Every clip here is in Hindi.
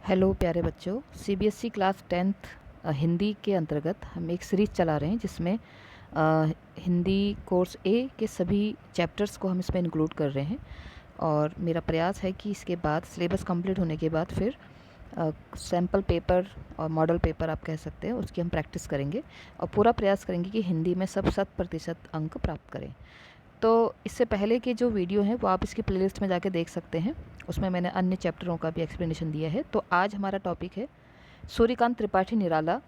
हेलो प्यारे बच्चों, सीबीएसई क्लास 10th हिंदी के अंतर्गत हम एक सीरीज़ चला रहे हैं जिसमें हिंदी कोर्स ए के सभी चैप्टर्स को हम इसमें इंक्लूड कर रहे हैं। और मेरा प्रयास है कि इसके बाद सिलेबस कंप्लीट होने के बाद फिर सैम्पल पेपर और मॉडल पेपर आप कह सकते हैं, उसकी हम प्रैक्टिस करेंगे और पूरा प्रयास करेंगे कि हिंदी में सब 100% अंक प्राप्त करें। तो इससे पहले के जो वीडियो हैं वो आप इसकी प्लेलिस्ट में जाके देख सकते हैं, उसमें मैंने अन्य चैप्टरों का भी एक्सप्लेनेशन दिया है। तो आज हमारा टॉपिक है सूर्यकांत त्रिपाठी निराला,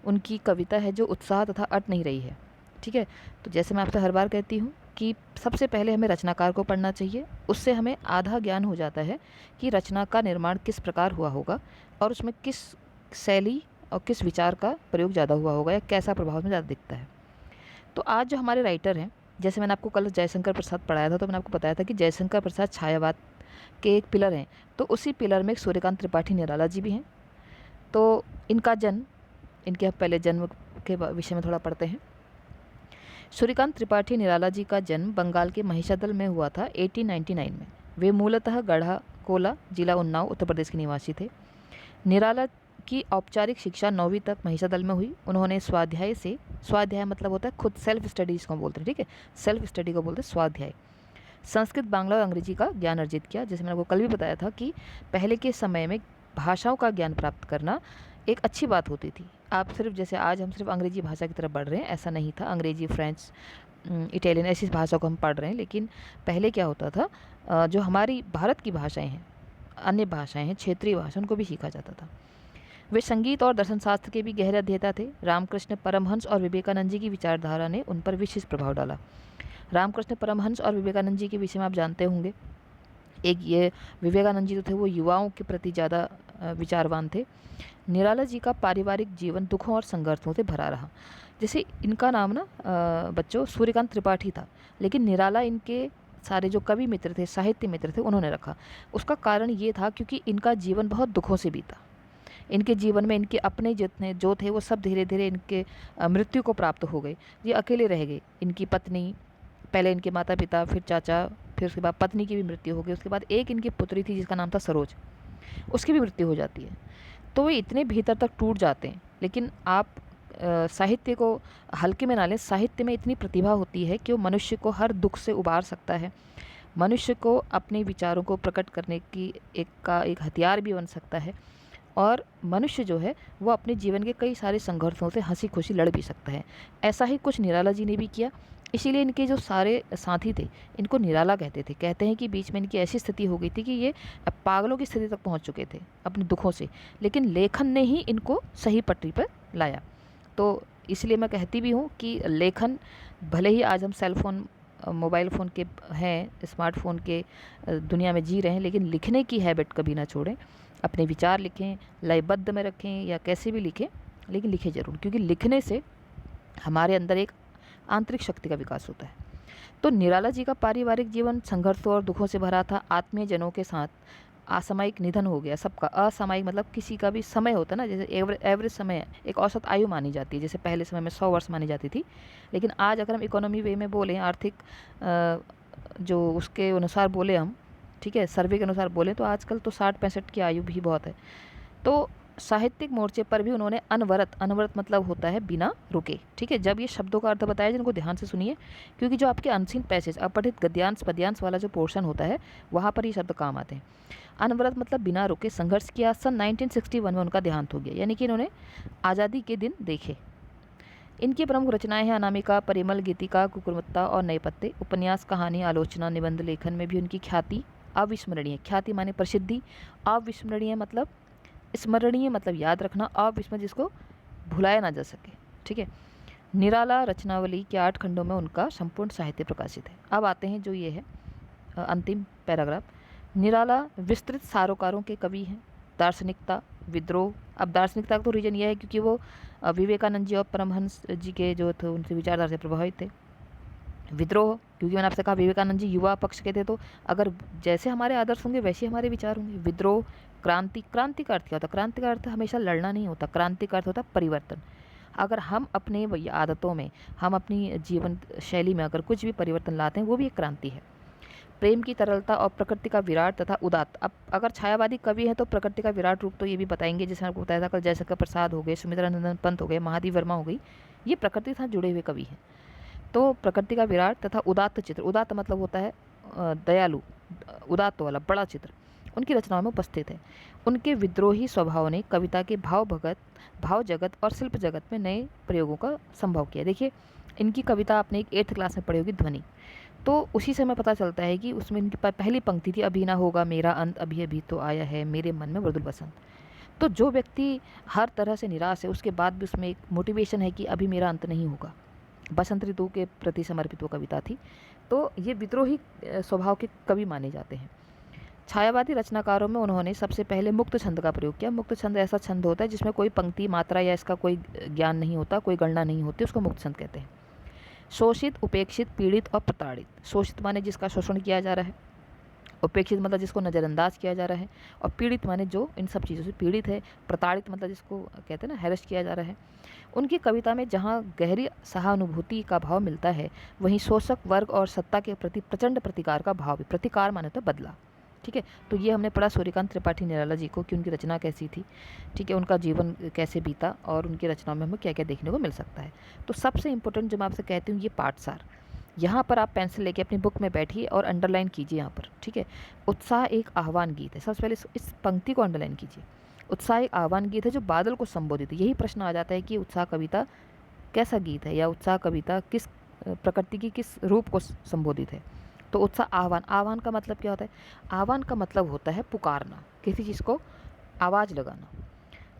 उनकी कविता है जो उत्साह तथा अट नहीं रही है। ठीक है, तो जैसे मैं आपसे हर बार कहती हूँ कि सबसे पहले हमें रचनाकार को पढ़ना चाहिए, उससे हमें आधा ज्ञान हो जाता है कि रचना का निर्माण किस प्रकार हुआ होगा और उसमें किस शैली और किस विचार का प्रयोग ज़्यादा हुआ होगा या कैसा प्रभाव में ज़्यादा दिखता है। तो आज जो हमारे राइटर हैं, जैसे मैंने आपको कल जयशंकर प्रसाद पढ़ाया था, तो मैंने आपको बताया था कि जयशंकर प्रसाद छायावाद के एक पिलर हैं, तो उसी पिलर में एक सूर्यकांत त्रिपाठी निराला जी भी हैं। तो इनका जन्म, इनके पहले जन्म के विषय में थोड़ा पढ़ते हैं। सूर्यकांत त्रिपाठी निराला जी का जन्म बंगाल के महिषादल में हुआ था 1899 में। वे मूलतः गढ़ा कोला, जिला उन्नाव, उत्तर प्रदेश के निवासी थे। निराला की औपचारिक शिक्षा 9वीं तक महिषादल में हुई। उन्होंने स्वाध्याय मतलब होता है खुद, सेल्फ स्टडीज़ को बोलते हैं, ठीक है, सेल्फ स्टडी को बोलते हैं स्वाध्याय। संस्कृत, बांग्ला और अंग्रेजी का ज्ञान अर्जित किया। जैसे मैंने आपको कल भी बताया था कि पहले के समय में भाषाओं का ज्ञान प्राप्त करना एक अच्छी बात होती थी। आप सिर्फ, जैसे आज हम सिर्फ अंग्रेजी भाषा की तरफ बढ़ रहे हैं, ऐसा नहीं था। अंग्रेजी, फ्रेंच, इटालियन, ऐसी भाषा को हम पढ़ रहे हैं, लेकिन पहले क्या होता था, जो हमारी भारत की भाषाएं हैं, अन्य भाषाएं हैं, क्षेत्रीय भाषा, उनको भी सीखा जाता था। वे संगीत और दर्शन शास्त्र के भी गहरे अध्येता थे। रामकृष्ण परमहंस और विवेकानंद जी की विचारधारा ने उन पर विशेष प्रभाव डाला। रामकृष्ण परमहंस और विवेकानंद जी के विषय में आप जानते होंगे। एक ये विवेकानंद जी जो थे वो युवाओं के प्रति ज़्यादा विचारवान थे। निराला जी का पारिवारिक जीवन दुखों और संघर्षों से भरा रहा। जैसे इनका नाम ना बच्चों सूर्यकांत त्रिपाठी था, लेकिन निराला इनके सारे जो कवि मित्र थे, साहित्य मित्र थे, उन्होंने रखा। उसका कारण ये था क्योंकि इनका जीवन बहुत दुखों से बीता। इनके जीवन में इनके अपने जितने जो थे वो सब धीरे धीरे इनके मृत्यु को प्राप्त हो गए। ये अकेले रह गए। इनकी पत्नी, पहले इनके माता पिता, फिर चाचा, फिर उसके बाद पत्नी की भी मृत्यु हो गई। उसके बाद एक इनकी पुत्री थी जिसका नाम था सरोज, उसकी भी मृत्यु हो जाती है। तो वे इतने भीतर तक टूट जाते हैं। लेकिन आप साहित्य को हल्के में ना लें। साहित्य में इतनी प्रतिभा होती है कि वो मनुष्य को हर दुख से उबार सकता है, मनुष्य को अपने विचारों को प्रकट करने की एक हथियार भी बन सकता है, और मनुष्य जो है वो अपने जीवन के कई सारे संघर्षों से हंसी खुशी लड़ भी सकता है। ऐसा ही कुछ निराला जी ने भी किया। इसीलिए इनके जो सारे साथी थे इनको निराला कहते थे। कहते हैं कि बीच में इनकी ऐसी स्थिति हो गई थी कि ये पागलों की स्थिति तक पहुंच चुके थे अपने दुखों से, लेकिन लेखन ने ही इनको सही पटरी पर लाया। तो इसलिए मैं कहती भी हूँ कि लेखन, भले ही आज हम सेल फोन, मोबाइल फ़ोन के हैं, स्मार्टफोन के दुनिया में जी रहे हैं, लेकिन लिखने की हैबिट कभी ना छोड़ें। अपने विचार लिखें, लयबद्ध में रखें या कैसे भी लिखें, लेकिन लिखें ज़रूर, क्योंकि लिखने से हमारे अंदर एक आंतरिक शक्ति का विकास होता है। तो निराला जी का पारिवारिक जीवन संघर्षों और दुखों से भरा था। आत्मीय जनों के साथ असामयिक निधन हो गया सबका। असामयिक मतलब किसी का भी समय होता है ना, जैसे एवरेज समय, एक औसत आयु मानी जाती है। जैसे पहले समय में 100 वर्ष मानी जाती थी, लेकिन आज अगर हम इकोनॉमी वे में बोलें, आर्थिक जो उसके अनुसार बोले हम, ठीक है, सर्वे के अनुसार बोलें, तो आजकल तो 60-65 की आयु भी बहुत है। तो साहित्यिक मोर्चे पर भी उन्होंने अनवरत, अनवरत मतलब होता है बिना रुके, ठीक है। जब ये शब्दों का अर्थ बताया, जिनको ध्यान से सुनिए, क्योंकि जो आपके अनसीन पैसेज, अपठित गद्यांश पद्यांश वाला जो पोर्शन होता है, वहाँ पर ये शब्द काम आते हैं। अनवरत मतलब बिना रुके संघर्ष किया। सन 1961 में उनका देहांत हो गया, यानी कि इन्होंने आज़ादी के दिन देखे। इनकी प्रमुख रचनाएं हैं अनामिका, परिमल, गीतिका, कुकुरमुत्ता और नए पत्ते। उपन्यास, कहानी, आलोचना, निबंध लेखन में भी उनकी ख्याति अविस्मरणीय। ख्याति माने प्रसिद्धि, अविस्मरणीय मतलब स्मरणीय मतलब याद रखना, अविस्मरणीय जिसको भुलाया ना जा सके, ठीक है। निराला रचनावली के 8 खंडों में उनका संपूर्ण साहित्य प्रकाशित है। अब आते हैं जो ये है अंतिम पैराग्राफ। निराला विस्तृत सारोकारों के कवि हैं। दार्शनिकता, विद्रोह। अब दार्शनिकता का तो रीजन यह है क्योंकि वो विवेकानंद जी और परमहंस जी के जो थे उनसे विचारधारा से प्रभावित थे। विद्रोह, क्योंकि मैंने आपसे कहा विवेकानंद जी युवा पक्ष के थे, तो अगर जैसे हमारे आदर्श होंगे वैसे हमारे विचार होंगे। विद्रोह, क्रांति। क्रांति का अर्थ क्या होता है? क्रांति का अर्थ हमेशा लड़ना नहीं होता। क्रांति का अर्थ होता है परिवर्तन। अगर हम अपने आदतों में, हम अपनी जीवन शैली में अगर कुछ भी परिवर्तन लाते हैं, वो भी एक क्रांति है। प्रेम की तरलता और प्रकृति का विराट तथा उदात्त। अब अगर छायावादी कवि हैं तो प्रकृति का विराट रूप तो ये भी बताएंगे, जैसे आपको बताया था कल, जयशंकर प्रसाद हो गए, सुमित्रा नंदन पंत हो गए, महादेव वर्मा हो गई, ये प्रकृति के साथ जुड़े हुए कवि हैं। तो प्रकृति का विराट तथा उदात्त चित्र, उदात्त मतलब होता है दयालु, उदात्त वाला बड़ा चित्र, उनकी रचनाओं में उपस्थित है। उनके विद्रोही स्वभाव ने कविता के भाव जगत और शिल्प जगत में नए प्रयोगों का संभव किया। देखिए इनकी कविता आपने एक 8th क्लास में पढ़ी होगी, ध्वनि, तो उसी से हमें पता चलता है कि उसमें इनकी पहली पंक्ति थी, अभी ना होगा मेरा अंत, अभी अभी तो आया है मेरे मन में मृदुल बसंत। तो जो व्यक्ति हर तरह से निराश है, उसके बाद भी उसमें एक मोटिवेशन है कि अभी मेरा अंत नहीं होगा, बसंत ऋतु के प्रति समर्पित वो कविता थी। तो ये विद्रोही स्वभाव के कवि माने जाते हैं। छायावादी रचनाकारों में उन्होंने सबसे पहले मुक्त छंद का प्रयोग किया। मुक्त छंद ऐसा छंद होता है जिसमें कोई पंक्ति, मात्रा या इसका कोई ज्ञान नहीं होता, कोई गणना नहीं होती, उसको मुक्त छंद कहते हैं। शोषित, उपेक्षित, पीड़ित और प्रताड़ित। शोषित माने जिसका शोषण किया जा रहा है, उपेक्षित मतलब जिसको नज़रअंदाज किया जा रहा है, और पीड़ित माने जो इन सब चीज़ों से पीड़ित है, प्रताड़ित मतलब जिसको कहते हैं ना हैरेस्ट किया जा रहा है। उनकी कविता में जहाँ गहरी सहानुभूति का भाव मिलता है, वहीं शोषक वर्ग और सत्ता के प्रति प्रचंड प्रतिकार का भाव भी। प्रतिकार माने तो बदला, ठीक है। तो ये हमने पढ़ा सूर्यकांत त्रिपाठी निराला जी को कि उनकी रचना कैसी थी, ठीक है, उनका जीवन कैसे बीता और उनकी रचनाओं में हमें क्या क्या देखने को मिल सकता है। तो सबसे इंपॉर्टेंट जो मैं आपसे कहती हूँ, ये पाठसार, यहाँ पर आप पेंसिल लेके अपनी बुक में बैठिए और अंडरलाइन कीजिए यहाँ पर, ठीक है। उत्साह एक आह्वान गीत है, सबसे पहले इस पंक्ति को अंडरलाइन कीजिए। उत्साह एक आह्वान गीत है जो बादल को संबोधित है। यही प्रश्न आ जाता है कि उत्साह कविता कैसा गीत है, या उत्साह कविता किस प्रकृति की किस रूप को संबोधित है। तो उत्साह आह्वान, आह्वान का मतलब क्या होता है? आह्वान का मतलब होता है पुकारना, किसी चीज़ को आवाज़ लगाना,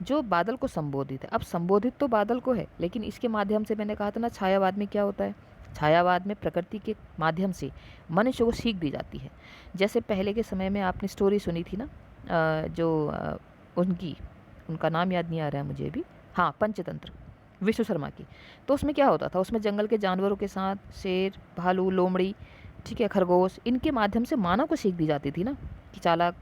जो बादल को संबोधित है। अब संबोधित तो बादल को है, लेकिन इसके माध्यम से मैंने कहा था ना, छायावाद में क्या होता है, छायावाद में प्रकृति के माध्यम से मनुष्य को सीख दी जाती है। जैसे पहले के समय में आपने स्टोरी सुनी थी ना, उनका नाम याद नहीं आ रहा है मुझे अभी, हाँ, पंचतंत्र, विष्णु शर्मा की। तो उसमें क्या होता था, उसमें जंगल के जानवरों के साथ शेर, भालू, लोमड़ी, ठीक है, खरगोश, इनके माध्यम से मानव को सीख दी जाती थी ना, कि चालाक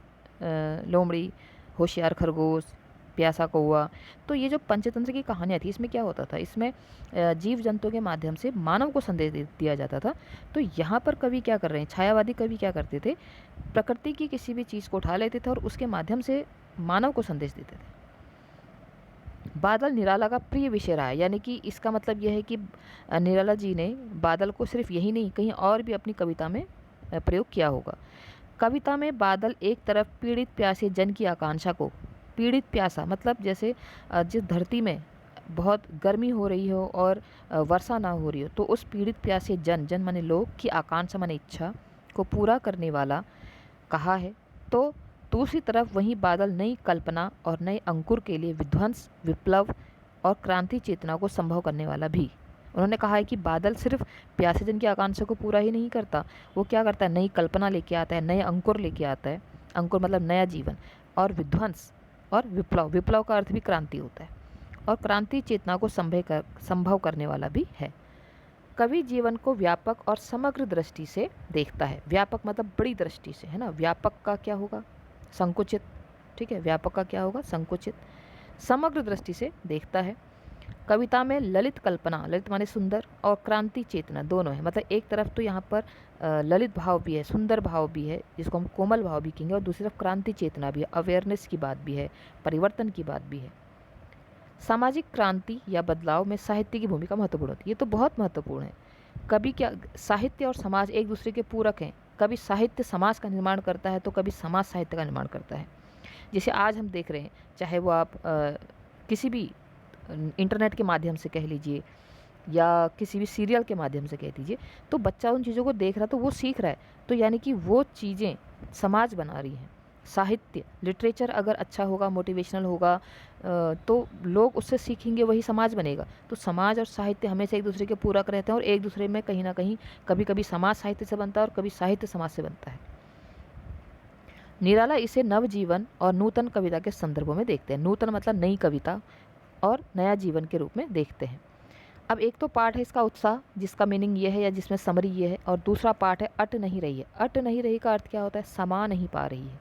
लोमड़ी, होशियार खरगोश, प्यासा कौआ। तो ये जो पंचतंत्र की कहानियाँ थी, इसमें क्या होता था, इसमें जीव जंतुओं के माध्यम से मानव को संदेश दिया जाता था। तो यहाँ पर कवि क्या कर रहे हैं, छायावादी कवि क्या करते थे, प्रकृति की किसी भी चीज़ को उठा लेते थे और उसके माध्यम से मानव को संदेश देते थे। बादल निराला का प्रिय विषय रहा है, यानी कि इसका मतलब यह है कि निराला जी ने बादल को सिर्फ यही नहीं, कहीं और भी अपनी कविता में प्रयोग किया होगा। कविता में बादल एक तरफ पीड़ित प्यासे जन की आकांक्षा को, पीड़ित प्यासा मतलब जैसे जिस धरती में बहुत गर्मी हो रही हो और वर्षा ना हो रही हो, तो उस पीड़ित प्यासे जन, जन माने लोग, की आकांक्षा माने इच्छा को पूरा करने वाला कहा है। तो दूसरी तरफ वहीं बादल नई कल्पना और नए अंकुर के लिए विध्वंस, विप्लव और क्रांति चेतना को संभव करने वाला भी। उन्होंने कहा है कि बादल सिर्फ प्यासे जन की आकांक्षा को पूरा ही नहीं करता, वो क्या करता है, नई कल्पना लेके आता है, नए अंकुर लेके आता है, अंकुर मतलब नया जीवन, और विध्वंस और विप्लव, विप्लव का अर्थ भी क्रांति होता है, और क्रांति चेतना को संभव करने वाला भी है। कवि जीवन को व्यापक और समग्र दृष्टि से देखता है। व्यापक मतलब बड़ी दृष्टि से, है ना। व्यापक का क्या होगा, संकुचित, ठीक है, व्यापक का क्या होगा, संकुचित। समग्र दृष्टि से देखता है। कविता में ललित कल्पना, ललित माने सुंदर, और क्रांति चेतना दोनों है। मतलब एक तरफ तो यहाँ पर ललित भाव भी है, सुंदर भाव भी है, जिसको हम कोमल भाव भी कहेंगे, और दूसरी तरफ क्रांति चेतना भी है, अवेयरनेस की बात भी है, परिवर्तन की बात भी है। सामाजिक क्रांति या बदलाव में साहित्य की भूमिका महत्वपूर्ण होती है। ये तो बहुत महत्वपूर्ण है। कभी क्या, साहित्य और समाज एक दूसरे के पूरक हैं। कभी साहित्य समाज का निर्माण करता है, तो कभी समाज साहित्य का निर्माण करता है। जैसे आज हम देख रहे हैं, चाहे वो आप किसी भी इंटरनेट के माध्यम से कह लीजिए, या किसी भी सीरियल के माध्यम से कह दीजिए, तो बच्चा उन चीज़ों को देख रहा है, तो वो सीख रहा है, तो यानी कि वो चीज़ें समाज बना रही हैं। साहित्य, लिटरेचर अगर अच्छा होगा, मोटिवेशनल होगा, तो लोग उससे सीखेंगे, वही समाज बनेगा। तो समाज और साहित्य हमेशा एक दूसरे के पूरक रहते हैं, और एक दूसरे में कहीं ना कहीं कभी कभी समाज साहित्य से बनता है और कभी साहित्य समाज से बनता है। निराला इसे नवजीवन और नूतन कविता के संदर्भों में देखते हैं। नूतन मतलब नई कविता और नया जीवन के रूप में देखते हैं। अब एक तो पार्ट है इसका उत्साह, जिसका मीनिंग ये है, या जिसमें समरी ये है, और दूसरा पार्ट है अट नहीं रही है। अट नहीं रही का अर्थ क्या होता है, समा नहीं पा रही है,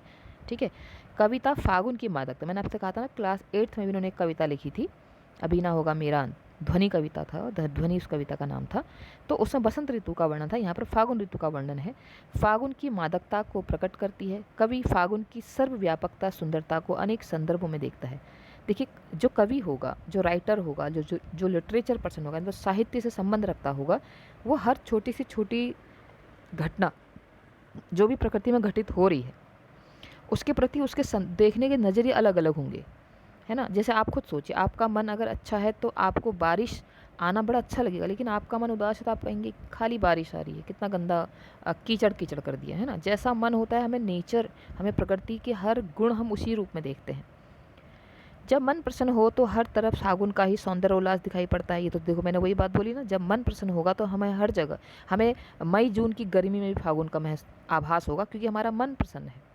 ठीक है। कविता फागुन की मादकता, मैंने आपसे कहा था ना, क्लास 8th में भी उन्होंने एक कविता लिखी थी, अभी ना होगा मेरा अंत, ध्वनि कविता था, ध्वनि उस कविता का नाम था। तो उसमें बसंत ऋतु का वर्णन था, यहाँ पर फागुन ऋतु का वर्णन है। फागुन की मादकता को प्रकट करती है। कवि फागुन की सर्वव्यापकता सुंदरता को अनेक संदर्भों में देखता है। देखिए, जो कवि होगा, जो राइटर होगा, जो लिटरेचर पर्सन होगा, जो साहित्य से संबंध रखता होगा, वो हर छोटी से छोटी घटना जो भी प्रकृति में घटित हो रही है उसके प्रति उसके देखने के नज़रिए अलग अलग होंगे, है ना। जैसे आप खुद सोचिए, आपका मन अगर अच्छा है तो आपको बारिश आना बड़ा अच्छा लगेगा, लेकिन आपका मन उदास है तो आप कहेंगे खाली बारिश आ रही है, कितना गंदा कीचड़ कीचड़ कर दिया, है ना। जैसा मन होता है, हमें नेचर, हमें प्रकृति के हर गुण हम उसी रूप में देखते हैं। जब मन प्रसन्न हो तो हर तरफ फागुन का ही सौंदर्य उल्लास दिखाई पड़ता है। ये तो देखो, मैंने वही बात बोली ना, जब मन प्रसन्न होगा तो हमें हर जगह, हमें मई जून की गर्मी में भी फागुन का आभास होगा, क्योंकि हमारा मन प्रसन्न है।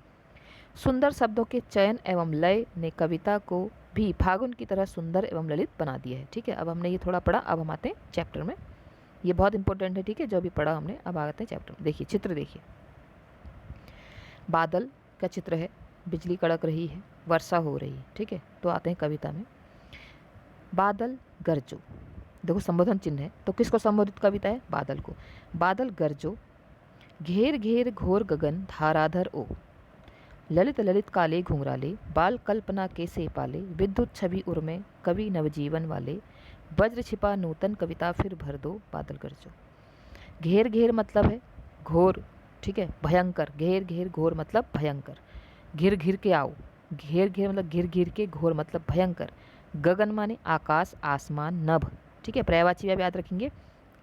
सुंदर शब्दों के चयन एवं लय ने कविता को भी फागुन की तरह सुंदर एवं ललित बना दिया है। ठीक है, अब हमने ये थोड़ा पढ़ा, अब हम आते हैं चैप्टर में। ये बहुत इंपॉर्टेंट है, ठीक है, जो भी पढ़ा हमने। अब आते हैं चैप्टर में। देखिए चित्र, देखिए बादल का चित्र है, बिजली कड़क रही है, वर्षा हो रही है। ठीक है, तो आते हैं कविता में। बादल गरजो, देखो संबोधन चिन्ह है, तो किसको संबोधित कविता है? बादल को। बादल गरजो, घेर घेर घोर गगन धाराधर ओ, ललित ललित काले घुंघराले, बाल कल्पना कैसे पाले, विद्युत छवि उर्मे कवि नवजीवन वाले, वज्र छिपा नूतन कविता फिर भर दो, बादल गरजो। घेर घेर मतलब है घोर, ठीक है, भयंकर। घेर घेर घोर मतलब भयंकर, घिर घिर के आओ। घेर घेर मतलब घिर घिर के, घोर मतलब भयंकर। गगन माने आकाश, आसमान, नभ। ठीक है, पर्यायवाची आप याद रखेंगे।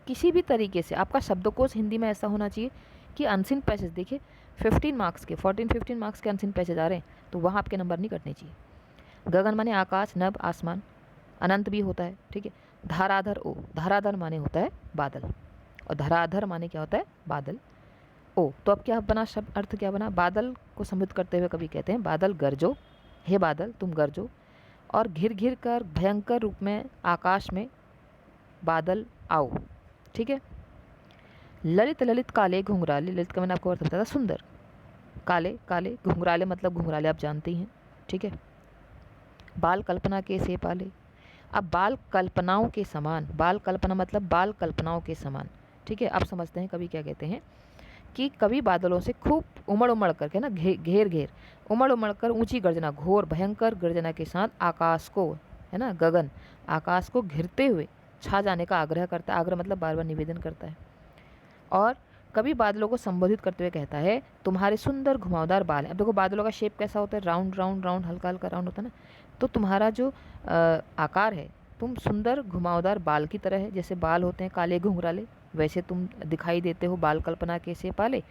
किसी भी तरीके से आपका शब्दकोश हिंदी में ऐसा होना चाहिए कि अनसीन पैसेज, देखिए 15 मार्क्स के 14-15 मार्क्स के अनसीन पैसेज आ रहे हैं, तो वहाँ आपके नंबर नहीं कटने चाहिए। गगन माने आकाश, नभ आसमान, अनंत भी होता है। ठीक है, धाराधर ओ, धाराधर माने होता है बादल, और धराधर माने क्या होता है? बादल। ओ, तो अब क्या बना शब्द, अर्थ क्या बना? बादल को संबोधित करते हुए कभी कहते हैं बादल गरजो, हे बादल तुम गरजो, और घिर घिर कर भयंकर रूप में आकाश में बादल आओ। ठीक है, ललित ललित काले घुंघराले, ललित का मैंने आपको अर्थ बताया था सुंदर, काले काले, घुंघराले मतलब घुंघराले आप जानते ही हैं। ठीक है, बाल कल्पना के से पाले, अब बाल कल्पनाओं के समान, बाल कल्पना मतलब बाल कल्पनाओं के समान। ठीक है, अब समझते हैं कवि क्या कहते हैं कि कवि बादलों से खूब उमड़ उमड़ करके ना, घेर घेर, उमड़ उमड़ कर ऊंची गर्जना, घोर भयंकर गर्जना के साथ आकाश को, है ना, गगन, आकाश को घिरते हुए छा जाने का आग्रह करता है। आग्रह मतलब बार बार निवेदन करता है। और कवि बादलों को संबोधित करते हुए कहता है तुम्हारे सुंदर घुमावदार बाल हैं। अब देखो बादलों का शेप कैसा होता है? राउंड राउंड राउंड, हल्का हल्का राउंड होता है ना। तो तुम्हारा जो आकार है, तुम सुंदर घुमावदार बाल की तरह है। जैसे बाल होते हैं काले घुंघराले, वैसे तुम दिखाई देते हो। बाल कल्पना कैसे पाले,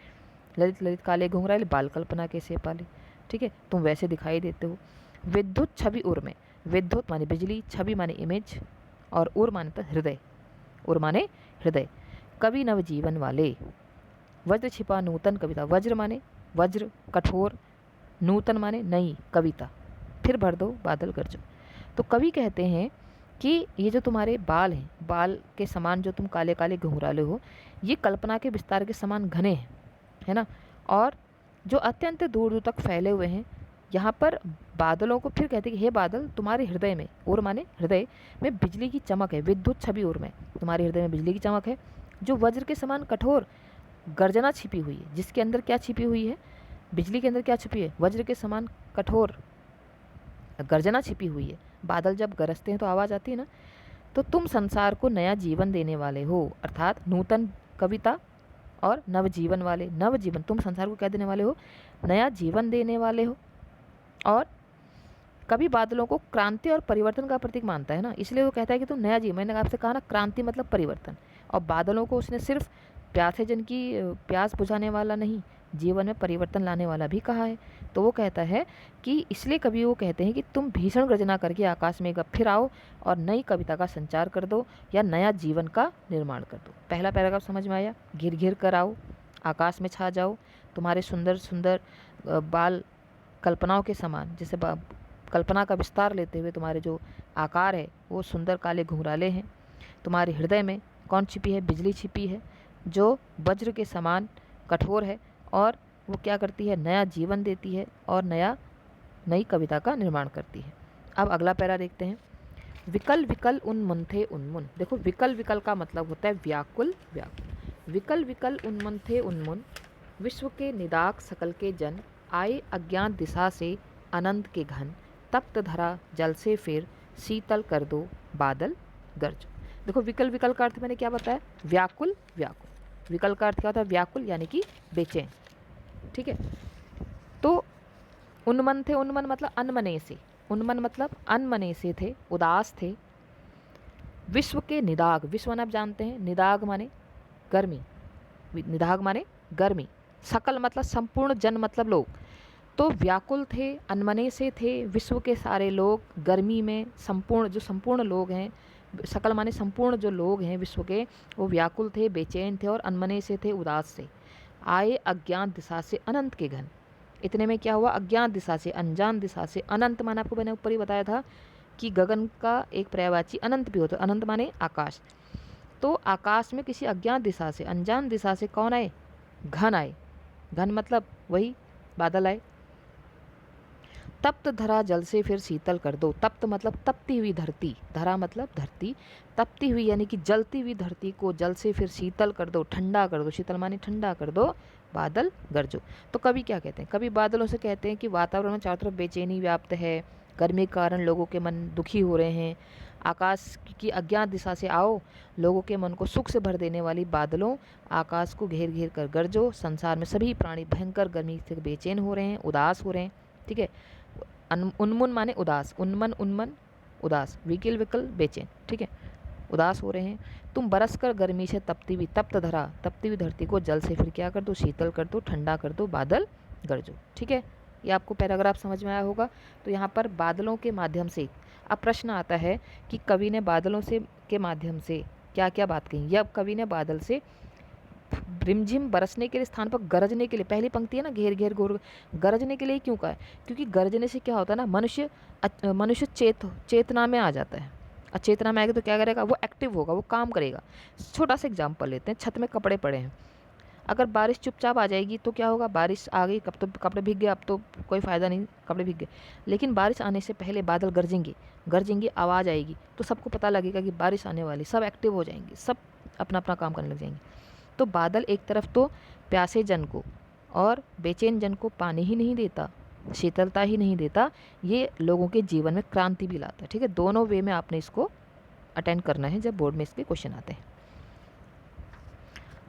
ललित ललित काले घुंघराले, बाल कल्पना कैसे पाले। ठीक है, तुम वैसे दिखाई देते हो। विद्युत छवि उर में, विद्युत माने बिजली, छवि माने इमेज, और उर माने तो हृदय, उर माने हृदय। कवि नवजीवन वाले, वज्र छिपा नूतन कविता, वज्र माने वज्र कठोर, नूतन माने नई कविता, फिर भर दो बादल गरजो। तो कवि कहते हैं कि ये जो तुम्हारे बाल हैं, बाल के समान जो तुम काले काले घुंघराले हो, ये कल्पना के विस्तार के समान घने हैं, है ना, और जो अत्यंत दूर दूर तक फैले हुए हैं। यहाँ पर बादलों को फिर कहते हैं कि हे बादल तुम्हारे हृदय में, और माने हृदय में बिजली की चमक है, विद्युत छवि और में तुम्हारे हृदय में बिजली की चमक है, जो वज्र के समान कठोर गर्जना छिपी हुई है। जिसके अंदर क्या छिपी हुई है? बिजली के अंदर क्या छिपी है? वज्र के समान कठोर गर्जना छिपी हुई है। बादल जब गरजते हैं तो आवाज़ आती है ना। तो तुम संसार को नया जीवन देने वाले हो, अर्थात नूतन कविता और नवजीवन वाले। नवजीवन, तुम संसार को क्या देने वाले हो? नया जीवन देने वाले हो। और कभी बादलों को क्रांति और परिवर्तन का प्रतीक मानता है ना, इसलिए वो कहता है कि तुम नया जीवन, मैंने आपसे कहा ना क्रांति मतलब परिवर्तन, और बादलों को उसने सिर्फ प्यासे जन की प्यास बुझाने वाला नहीं, जीवन में परिवर्तन लाने वाला भी कहा है। तो वो कहता है कि इसलिए कवि वो कहते हैं कि तुम भीषण गर्जना करके आकाश में फिर आओ और नई कविता का संचार कर दो, या नया जीवन का निर्माण कर दो। पहला पैराग्राफ समझ में आया? घिर घिर कर आओ, आकाश में छा जाओ, तुम्हारे सुंदर सुंदर बाल कल्पनाओं के समान, जैसे कल्पना का विस्तार लेते हुए तुम्हारे जो आकार है वो सुंदर काले घुंघराले हैं। तुम्हारे हृदय में कौन छिपी है? बिजली छिपी है, जो वज्र के समान कठोर है, और वो क्या करती है? नया जीवन देती है और नई कविता का निर्माण करती है। अब अगला पैरा देखते हैं। विकल विकल उन्मन थे उन्मुन। देखो विकल विकल का मतलब होता है व्याकुल व्याकुल। विकल विकल उन्मन थे उन्मुन, विश्व के निदाक सकल के जन, आए अज्ञात दिशा से अनंत के घन, तप्त धरा जल से फिर शीतल कर दो बादल गर्ज। देखो विकल विकल का अर्थ मैंने क्या बताया, व्याकुल व्याकुल। विकल का अर्थ क्या होता है, व्याकुल यानी कि बेचैन। ठीक है, तो उन्मन थे, उन्मन मतलब अनमने से, उन्मन मतलब अनमने से थे, उदास थे। विश्व के निदाग, विश्व आप जानते हैं, निदाग माने गर्मी, निदाग माने गर्मी, सकल मतलब संपूर्ण, जन मतलब लोग। तो व्याकुल थे, अनमने से थे, विश्व के सारे लोग गर्मी में, संपूर्ण जो संपूर्ण लोग हैं, सकल माने संपूर्ण जो लोग हैं विश्व के, वो व्याकुल थे, बेचैन थे और अनमने से थे, उदास से। आए अज्ञात दिशा से अनंत के घन। इतने में क्या हुआ, अज्ञात दिशा से, अनजान दिशा से। अनंत माने आपको मैंने ऊपर ही बताया था कि गगन का एक पर्यायवाची अनंत भी होता है, अनंत माने आकाश। तो आकाश में किसी अज्ञात दिशा से, अनजान दिशा से कौन आए, घन आए। घन मतलब वही बादल आए। तप्त धरा जल से फिर शीतल कर दो। तप्त मतलब तपती हुई धरती, धरा मतलब धरती, तपती हुई यानी कि जलती हुई धरती को जल से फिर शीतल कर दो, ठंडा कर दो, शीतल माने ठंडा कर दो, बादल गरजो। तो कवि क्या कहते हैं, कवि बादलों से कहते हैं कि वातावरण में चारों तरफ बेचैनी व्याप्त है, गर्मी के कारण लोगों के मन दुखी हो रहे हैं। आकाश की अज्ञात दिशा से आओ, लोगों के मन को सुख से भर देने वाली बादलों, आकाश को घेर घेर कर गरजो। संसार में सभी प्राणी भयंकर गर्मी से बेचैन हो रहे हैं, उदास हो रहे हैं। ठीक है, उन्मुन माने उदास, उन्मन उन्मन उदास, विकल विकल बेचैन। ठीक है, उदास हो रहे हैं। तुम बरस कर गर्मी से तपती हुई, तप्त धरा तपती हुई धरती को जल से फिर क्या कर दो, शीतल कर दो, ठंडा कर दो, बादल गरजो। ठीक है, ये आपको पैराग्राफ समझ में आया होगा। तो यहाँ पर बादलों के माध्यम से अब प्रश्न आता है कि कवि ने बादलों से के माध्यम से क्या क्या बात कही। अब कवि ने बादल से रिमझिम बरसने के लिए स्थान पर गरजने के लिए, पहली पंक्ति है ना, घेर घेर घोर, गरजने के लिए क्यों कहा है, क्योंकि गरजने से क्या होता है ना, मनुष्य चेतना में आ जाता है। अचेतना में आएगा तो क्या करेगा, वो एक्टिव होगा, वो काम करेगा। छोटा सा एग्जाम्पल लेते हैं, छत में कपड़े पड़े हैं, अगर बारिश चुपचाप आ जाएगी तो क्या होगा, बारिश आ गई, कब तो कपड़े भीग गए, अब तो कोई फ़ायदा नहीं, कपड़े भीग गए। लेकिन बारिश आने से पहले बादल गरजेंगे, गरजेंगे, आवाज़ आएगी, तो सबको पता लगेगा कि बारिश आने वाली, सब एक्टिव हो जाएंगे, सब अपना अपना काम करने लग जाएंगे। तो बादल एक तरफ तो प्यासे जन को और बेचैन जन को पानी ही नहीं देता, शीतलता ही नहीं देता, ये लोगों के जीवन में क्रांति भी लाता है। ठीक है, दोनों वे में आपने इसको अटेंड करना है जब बोर्ड में इसके क्वेश्चन आते हैं।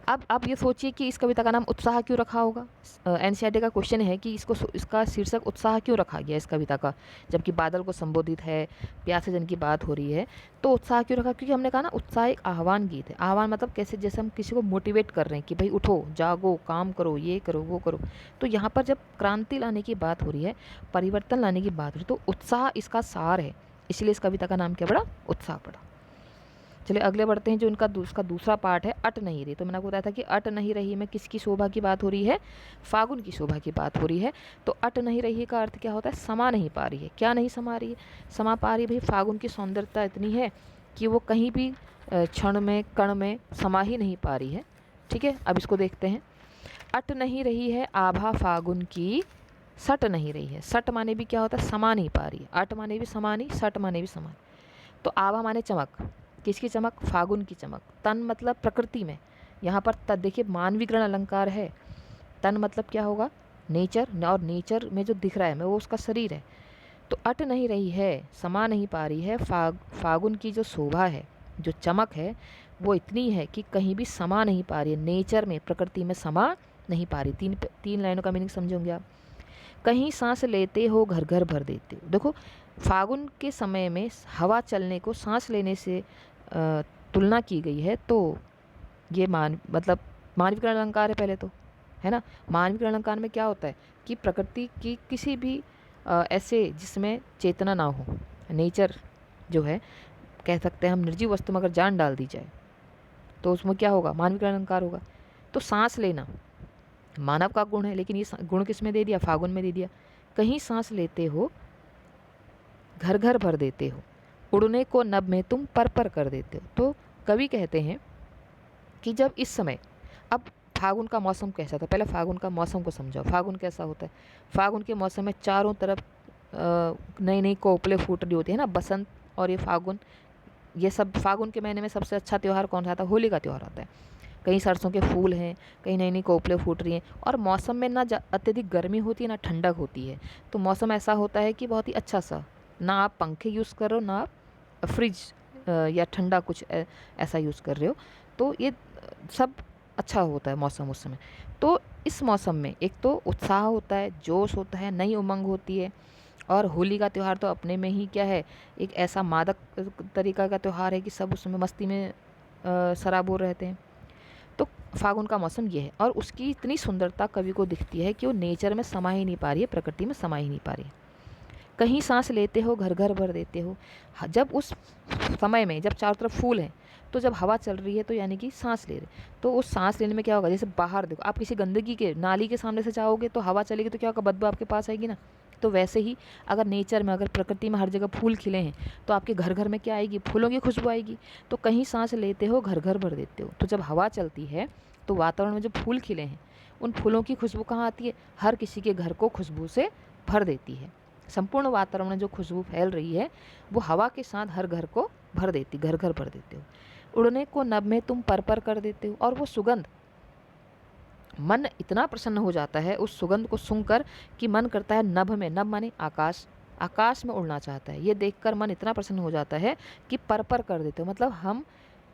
अब आप ये सोचिए कि इस कविता का नाम उत्साह क्यों रखा होगा। एनसीईआरटी का क्वेश्चन है कि इसका शीर्षक उत्साह क्यों रखा गया इस कविता का, जबकि बादल को संबोधित है, प्यासे जन की बात हो रही है, तो उत्साह क्यों रखा, क्योंकि हमने कहा ना उत्साह एक आह्वान गीत है। आह्वान मतलब कैसे, जैसे हम किसी को मोटिवेट कर रहे हैं कि भाई उठो, जागो, काम करो, ये करो, वो करो। तो यहाँ पर जब क्रांति लाने की बात हो रही है, परिवर्तन लाने की बात हो रही है, तो उत्साह इसका सार है, इसलिए इस कविता का नाम क्या पड़ा, उत्साह पड़ा। चलिए अगले बढ़ते हैं, जो इनका उसका दूसरा पार्ट है, अट नहीं रही। तो मैंने आपको बताया था कि अट नहीं रही में किसकी शोभा की बात हो रही है, फागुन की शोभा की बात हो रही है। तो अट नहीं रही का अर्थ क्या होता है, समा नहीं पा रही है। क्या नहीं समा रही है, समा पा रही है, भाई फागुन की सौंदर्यता इतनी है कि वो कहीं भी क्षण में कण में समा ही नहीं पा रही है। ठीक है, अब इसको देखते हैं। अट नहीं रही है आभा फागुन की, सट नहीं रही है। सट माने भी क्या होता है, समा नहीं पा रही है। अट माने भी समा नहीं, सट माने भी समा। तो आभा माने चमक, किसकी चमक, फागुन की चमक। तन मतलब प्रकृति में, यहाँ पर देखिए मानवीकरण अलंकार है। तन मतलब क्या होगा, नेचर, और नेचर में जो दिख रहा है वो उसका शरीर है। तो अट नहीं रही है, समा नहीं पा रही है, फागुन की जो शोभा है, जो चमक है, वो इतनी है कि कहीं भी समा नहीं पा रही है, नेचर में, प्रकृति में समा नहीं पा रही। तीन लाइनों का मीनिंग समझोगे आप। कहीं सांस लेते हो घर घर भर देते हो। देखो फागुन के समय में हवा चलने को सांस लेने से तुलना की गई है, तो ये मतलब मानविकरण अलंकार है पहले तो, है ना। मानविकरण अलंकार में क्या होता है कि प्रकृति की किसी भी ऐसे जिसमें चेतना ना हो, नेचर जो है, कह सकते हैं हम निर्जीव वस्तु में अगर जान डाल दी जाए तो उसमें क्या होगा, मानविकरण अलंकार होगा। तो सांस लेना मानव का गुण है, लेकिन ये गुण किस में दे दिया, फागुन में दे दिया। कहीं सांस लेते हो घर घर भर देते हो, उड़ने को नभ में तुम पर पर कर देते हो। तो कवि कहते हैं कि जब इस समय, अब फागुन का मौसम कैसा था, पहले फागुन का मौसम को समझाओ। फागुन कैसा होता है, फागुन के मौसम में चारों तरफ नई नई कोपले फूट रही होती है ना, बसंत और ये फागुन, ये सब फागुन के महीने में सबसे अच्छा त्यौहार कौन सा आता है? होली का त्यौहार आता है। कहीं सरसों के फूल हैं, कहीं नई नई कोपलें फूट रही हैं, और मौसम में ना अत्यधिक गर्मी होती है ना ठंडक होती है। तो मौसम ऐसा होता है कि बहुत ही अच्छा सा, ना आप पंखे यूज़ कर रहे हो, ना आप फ्रिज या ठंडा कुछ ऐसा यूज़ कर रहे हो। तो ये सब अच्छा होता है मौसम उस समय। तो इस मौसम में एक तो उत्साह होता है, जोश होता है, नई उमंग होती है। और होली का त्यौहार तो अपने में ही क्या है, एक ऐसा मादक तरीका का त्यौहार है कि सब उसमें मस्ती में सराबोर रहते हैं। तो फागुन का मौसम ये है, और उसकी इतनी सुंदरता कवि को दिखती है कि वो नेचर में समा ही नहीं पा रही है, प्रकृति में समा ही नहीं पा रही है। कहीं सांस लेते हो घर घर भर देते हो। जब उस समय में जब चारों तरफ फूल हैं, तो जब हवा चल रही है तो यानी कि सांस ले रहे, तो उस सांस लेने में क्या होगा, जैसे बाहर देखो आप किसी गंदगी के नाली के सामने से जाओगे तो हवा चलेगी तो क्या होगा, बदबू आपके पास आएगी ना। तो वैसे ही अगर नेचर में, अगर प्रकृति में हर जगह फूल खिले हैं, तो आपके घर घर में क्या आएगी, फूलों की खुशबू आएगी। तो कहीं सांस लेते हो घर घर भर देते हो। तो जब हवा चलती है तो वातावरण में जो फूल खिले हैं, उन फूलों की खुशबू कहाँ आती है, हर किसी के घर को खुशबू से भर देती है। संपूर्ण वातावरण में जो खुशबू फैल रही है वो हवा के साथ हर घर को भर देती, घर घर भर देते हो। उड़ने को नभ में तुम पर कर देते हो, और वो सुगंध, मन इतना प्रसन्न हो जाता है उस सुगंध को सुनकर कि मन करता है नभ में, नभ माने आकाश, आकाश में उड़ना चाहता है। ये देखकर मन इतना प्रसन्न हो जाता है कि पर कर देते हो, मतलब हम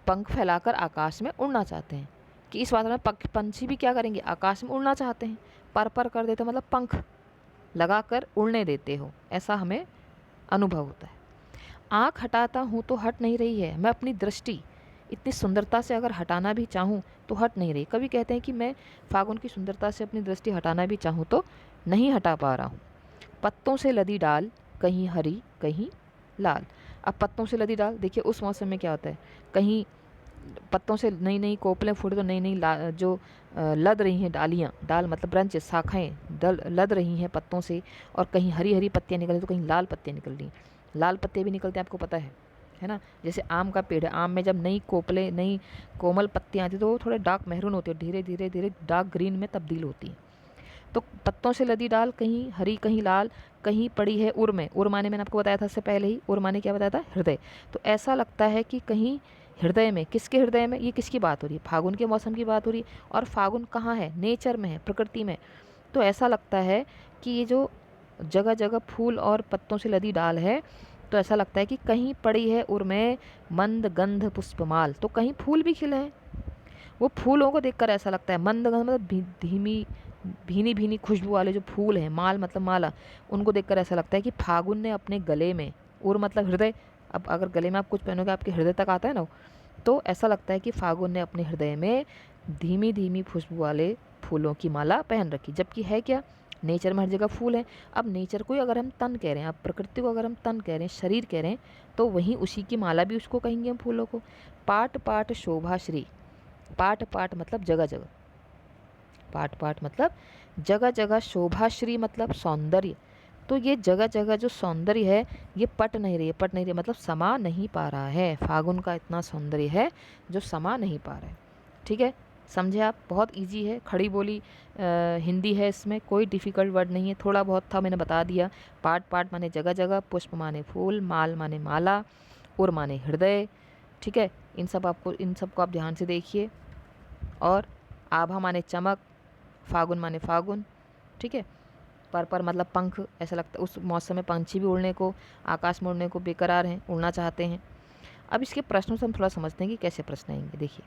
पंख फैलाकर आकाश में उड़ना चाहते हैं। कि इस वातावरण में पंछी भी क्या करेंगे, आकाश में उड़ना चाहते हैं। पर कर देते हो मतलब पंख लगाकर उड़ने देते हो, ऐसा हमें अनुभव होता है। आँख हटाता हूँ तो हट नहीं रही है, मैं अपनी दृष्टि इतनी सुंदरता से अगर हटाना भी चाहूँ तो हट नहीं रही। कवि कहते हैं कि मैं फागुन की सुंदरता से अपनी दृष्टि हटाना भी चाहूँ तो नहीं हटा पा रहा हूँ। पत्तों से लदी डाल, कहीं हरी कहीं लाल। अब पत्तों से लदी डाल, देखिए उस मौसम में क्या होता है, कहीं पत्तों से नई नई कोपलें फूटे तो नई नई जो लद रही हैं डालियाँ, डाल मतलब ब्रांचेस, शाखाएँ लद रही हैं पत्तों से, और कहीं हरी हरी पत्तियाँ निकल रही तो कहीं लाल पत्तियाँ निकल रही। लाल पत्ते भी निकलते हैं, आपको पता है ना। जैसे आम का पेड़ है, आम में जब नई कोपले, नई कोमल पत्तियाँ आती तो वो थोड़े डार्क मेहरून होती है, धीरे धीरे धीरे डार्क ग्रीन में तब्दील होती है। तो पत्तों से लदी डाल, कहीं हरी कहीं लाल, कहीं पड़ी है उर में। उर माने मैंने आपको बताया था इससे पहले ही, उर माने क्या बताया था, हृदय। तो ऐसा लगता है कि कहीं हृदय में, किसके हृदय में, ये किसकी बात हो रही है, फागुन के मौसम की बात हो रही है। और फागुन कहाँ है, नेचर में है, प्रकृति में। तो ऐसा लगता है कि ये जो जगह जगह फूल और पत्तों से लदी डाल है, तो ऐसा लगता है कि कहीं पड़ी है उर में मंद गंध पुष्पमाल, तो कहीं फूल भी खिले हैं। वो फूलों को देखकर ऐसा लगता है, मंद गंध मतलब धीमी भीनी भीनी खुशबू वाले जो फूल हैं, माल मतलब माला, उनको देखकर ऐसा लगता है कि फागुन ने अपने गले में, उर मतलब हृदय, अब अगर गले में आप कुछ पहनोगे आपके हृदय तक आता है ना, तो ऐसा लगता है कि फागुन ने अपने हृदय में धीमी धीमी खुशबू वाले फूलों की माला पहन रखी। जबकि है क्या, नेचर में हर जगह फूल है। अब नेचर को अगर हम तन कह रहे हैं, अब प्रकृति को अगर हम तन कह रहे हैं, शरीर कह रहे हैं, तो वहीं उसी की माला भी उसको कहेंगे हम फूलों को। पाट पाट शोभा श्री, पाट पाट मतलब जगह जगह, पाट पाट मतलब जगह जगह, शोभाश्री मतलब सौंदर्य। तो ये जगह जगह जो सौंदर्य है ये पट नहीं रही है, पट नहीं रही मतलब समा नहीं पा रहा है। फागुन का इतना सौंदर्य है जो समा नहीं पा रहा है। ठीक है, समझे आप, बहुत इजी है, खड़ी बोली हिंदी है, इसमें कोई डिफ़िकल्ट वर्ड नहीं है। थोड़ा बहुत था मैंने बता दिया। पाट पाट माने जगह जगह, पुष्प माने फूल, माल माने माला, उर माने हृदय। ठीक है, इन सब को आप ध्यान से देखिए। और आभा माने चमक, फागुन माने फागुन। ठीक है, पर मतलब पंख, ऐसा लगता है उस मौसम में पंछी भी उड़ने को, आकाश में उड़ने को बेकरार हैं, उड़ना चाहते हैं। अब इसके प्रश्नों से हम थोड़ा समझते हैं कि कैसे प्रश्न आएंगे। देखिए,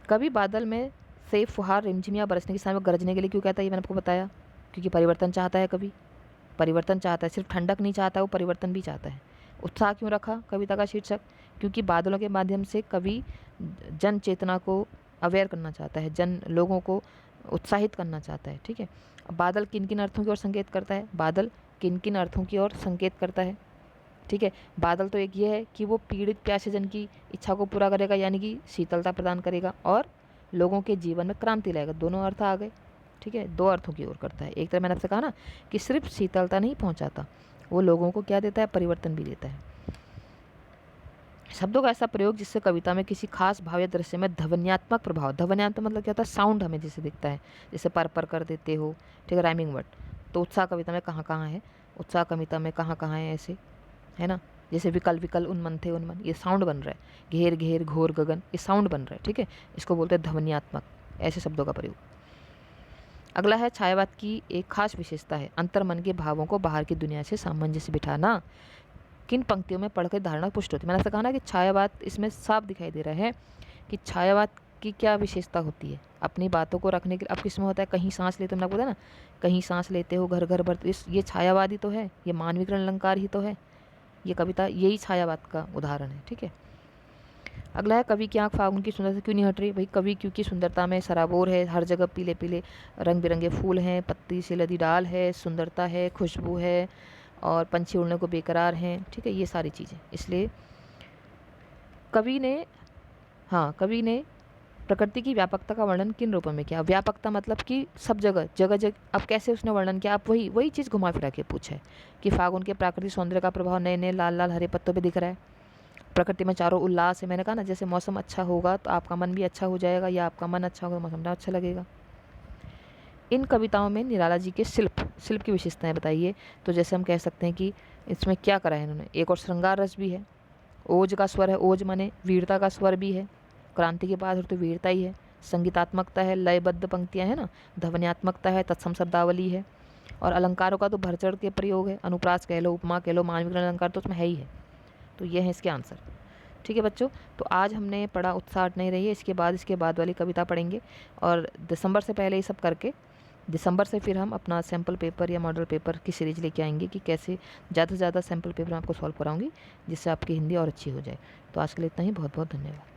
कभी बादल में से फुहार रिमझिमिया बरसने के समय गरजने के लिए क्यों कहता है, ये मैंने आपको बताया, क्योंकि परिवर्तन चाहता है, कभी परिवर्तन चाहता है, सिर्फ ठंडक नहीं चाहता, वो परिवर्तन भी चाहता है। उत्साह क्यों रखा कविता का शीर्षक, क्योंकि बादलों के माध्यम से कवि जन चेतना को अवेयर करना चाहता है, जन लोगों को उत्साहित करना चाहता है। ठीक है, बादल किन किन अर्थों की ओर संकेत करता है, बादल किन किन अर्थों की ओर संकेत करता है। ठीक है, बादल तो एक ये है कि वो पीड़ित प्यासे जन की इच्छा को पूरा करेगा, यानी कि शीतलता प्रदान करेगा, और लोगों के जीवन में क्रांति लाएगा। दोनों अर्थ आ गए। ठीक है, दो अर्थों की ओर करता है। एक तरह मैंने आपसे कहा ना कि सिर्फ शीतलता नहीं पहुंचाता, वो लोगों को क्या देता है, परिवर्तन भी देता है। शब्दों का ऐसा प्रयोग जिससे कविता में किसी खास भाव या दृश्य में ध्वन्यात्मक प्रभाव, ध्वन्यात्मक मतलब क्या होता है, साउंड हमें जैसे दिखता है, जैसे पर कर देते हो। ठीक है, राइमिंग वर्ड। तो उत्साह कविता में कहाँ कहाँ है, उत्साह कविता में कहाँ कहाँ है ऐसे, है ना। जैसे विकल विकल, उन्मन थे उन्मन, ये साउंड बन रहा है। घेर घेर, घोर गगन, ये साउंड बन रहा है, ठीक है। इसको बोलते हैं ध्वन्यात्मक, ऐसे शब्दों का प्रयोग। अगला है छायावाद की एक खास विशेषता है अंतर्मन के भावों को बाहर की दुनिया से सामंजस्य बिठाना। किन पंक्तियों में पढ़कर धारणा पुष्ट होती है? मैंने ऐसा कहा ना कि छायावाद इसमें साफ दिखाई दे रहा है कि छायावाद की क्या विशेषता होती है। अपनी बातों को रखने के लिए, अब किसमें होता है कहीं सांस लेते, मैंने बोला ना कहीं सांस लेते हो घर घर भर, ये छायावाद ही तो है, ये मानवीकरण अलंकार ही तो है, ये कविता यही छायावाद का उदाहरण है, ठीक है। अगला है कवि की आँख फागुन की सुंदरता क्यों नहीं हट रही? भाई कवि क्योंकि सुंदरता में सराबोर है, हर जगह पीले पीले रंग बिरंगे फूल हैं, पत्ती से लदी डाल है, सुंदरता है, खुशबू है, और पंछी उड़ने को बेकरार हैं, ठीक है, ये सारी चीज़ें। इसलिए कवि ने, हाँ, कवि ने प्रकृति की व्यापकता का वर्णन किन रूपों में किया? व्यापकता मतलब कि सब जगह जगह जगह। अब कैसे उसने वर्णन किया? आप वही वही चीज़ घुमा फिरा के पूछा है कि फागुन के प्राकृतिक सौंदर्य का प्रभाव नए नए लाल लाल हरे पत्तों पे दिख रहा है, प्रकृति में चारों उल्लास है। मैंने कहा ना जैसे मौसम अच्छा होगा तो आपका मन भी अच्छा हो जाएगा, या आपका मन अच्छा होगा तो मौसम अच्छा लगेगा। इन कविताओं में निराला जी के शिल्प की विशेषताएं बताइए। तो जैसे हम कह सकते हैं कि इसमें क्या करा है इन्होंने, एक और श्रृंगार रस भी है, ओज का स्वर है, ओज माने वीरता का स्वर भी है, क्रांति के बाद तो वीरता ही है, संगीतात्मकता है, लयबद्ध पंक्तियां है ना, ध्वन्यात्मकता है, तत्सम शब्दावली है, और अलंकारों का तो बढ़ चढ़ के प्रयोग है, अनुप्रास कह लो, उपमा कह लो, मानवीकरण अलंकार तो उसमें है ही है। तो ये है इसके आंसर, ठीक है बच्चों। तो आज हमने पढ़ा उत्साह नहीं रही है, इसके बाद वाली कविता पढ़ेंगे, और दिसंबर से पहले ये सब करके दिसंबर से फिर हम अपना सैम्पल पेपर या मॉडल पेपर की सीरीज लेके आएंगे कि कैसे ज़्यादा से ज़्यादा सैम्पल पेपर आपको सॉल्व कराऊंगी जिससे आपकी हिंदी और अच्छी हो जाए। तो आज के लिए इतना ही, बहुत बहुत धन्यवाद।